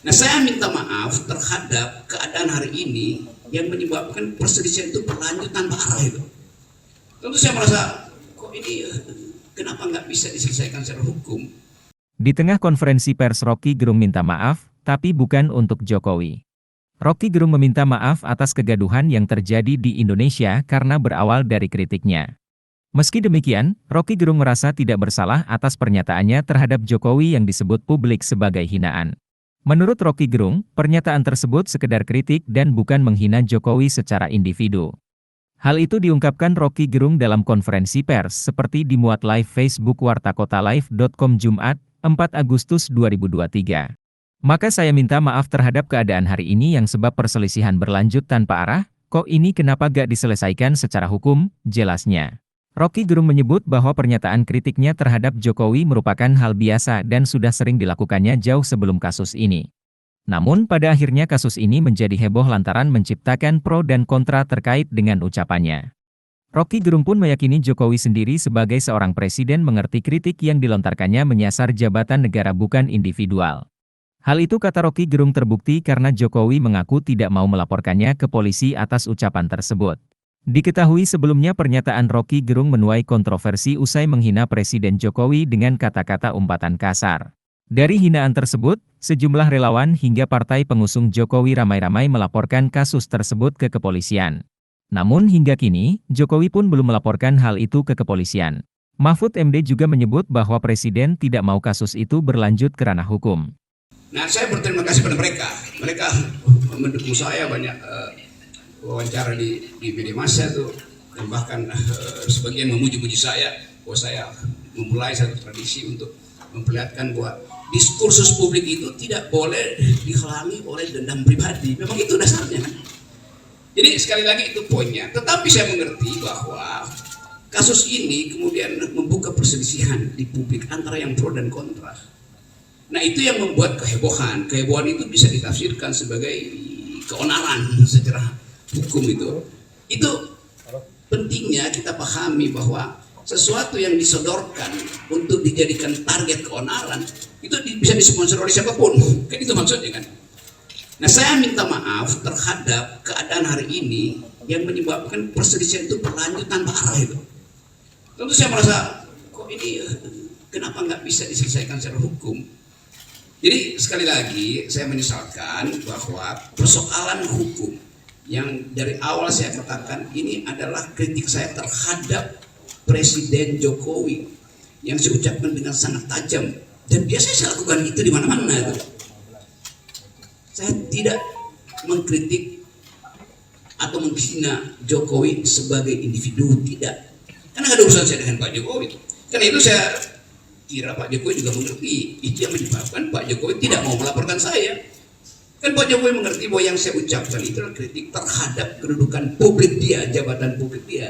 Nah, saya minta maaf terhadap keadaan hari ini yang menyebabkan perselisihan itu berlanjut tanpa arah itu. Tentu saya merasa, kok ini kenapa nggak bisa diselesaikan secara hukum? Di tengah konferensi pers, Rocky Gerung minta maaf, tapi bukan untuk Jokowi. Rocky Gerung meminta maaf atas kegaduhan yang terjadi di Indonesia karena berawal dari kritiknya. Meski demikian, Rocky Gerung merasa tidak bersalah atas pernyataannya terhadap Jokowi yang disebut publik sebagai hinaan. Menurut Rocky Gerung, pernyataan tersebut sekedar kritik dan bukan menghina Jokowi secara individu. Hal itu diungkapkan Rocky Gerung dalam konferensi pers seperti dimuat live Facebook wartakotalive.com Jumat, 4 Agustus 2023. Maka saya minta maaf terhadap keadaan hari ini yang sebab perselisihan berlanjut tanpa arah, kok ini kenapa gak diselesaikan secara hukum, jelasnya. Rocky Gerung menyebut bahwa pernyataan kritiknya terhadap Jokowi merupakan hal biasa dan sudah sering dilakukannya jauh sebelum kasus ini. Namun pada akhirnya kasus ini menjadi heboh lantaran menciptakan pro dan kontra terkait dengan ucapannya. Rocky Gerung pun meyakini Jokowi sendiri sebagai seorang presiden mengerti kritik yang dilontarkannya menyasar jabatan negara bukan individual. Hal itu kata Rocky Gerung terbukti karena Jokowi mengaku tidak mau melaporkannya ke polisi atas ucapan tersebut. Diketahui sebelumnya pernyataan Rocky Gerung menuai kontroversi usai menghina Presiden Jokowi dengan kata-kata umpatan kasar. Dari hinaan tersebut, sejumlah relawan hingga partai pengusung Jokowi ramai-ramai melaporkan kasus tersebut ke kepolisian. Namun hingga kini, Jokowi pun belum melaporkan hal itu ke kepolisian. Mahfud MD juga menyebut bahwa Presiden tidak mau kasus itu berlanjut ke ranah hukum. Nah, saya berterima kasih pada mereka. Mereka mendukung saya banyak wawancara di media massa tuh, dan bahkan sebagian memuji-muji saya bahwa saya memulai satu tradisi untuk memperlihatkan bahwa diskursus publik itu tidak boleh dihalangi oleh dendam pribadi. Memang itu dasarnya. Jadi sekali lagi itu poinnya. Tetapi saya mengerti bahwa kasus ini kemudian membuka perselisihan di publik antara yang pro dan kontra. Nah, itu yang membuat kehebohan. Kehebohan itu bisa ditafsirkan sebagai keonaran secara hukum itu pentingnya kita pahami bahwa sesuatu yang disodorkan untuk dijadikan target keonaran itu bisa disponsor oleh siapapun, kan itu maksudnya kan. Nah, saya minta maaf terhadap keadaan hari ini yang menyebabkan perselisihan itu berlanjut tanpa arah itu. Tentu saya merasa, kok ini kenapa nggak bisa diselesaikan secara hukum? Jadi sekali lagi saya menyesalkan bahwa persoalan hukum yang dari awal saya katakan ini adalah kritik saya terhadap Presiden Jokowi yang saya ucapkan dengan sangat tajam, dan biasanya saya lakukan itu di mana-mana. Saya tidak mengkritik atau menghina Jokowi sebagai individu, tidak, karena ada urusan saya dengan Pak Jokowi. Karena itu saya kira Pak Jokowi juga mengerti itu yang menyebabkan Pak Jokowi tidak mau melaporkan saya. Kan Pak Jokowi mengerti bahwa yang saya ucapkan itu adalah kritik terhadap kedudukan publik dia, jabatan publik dia.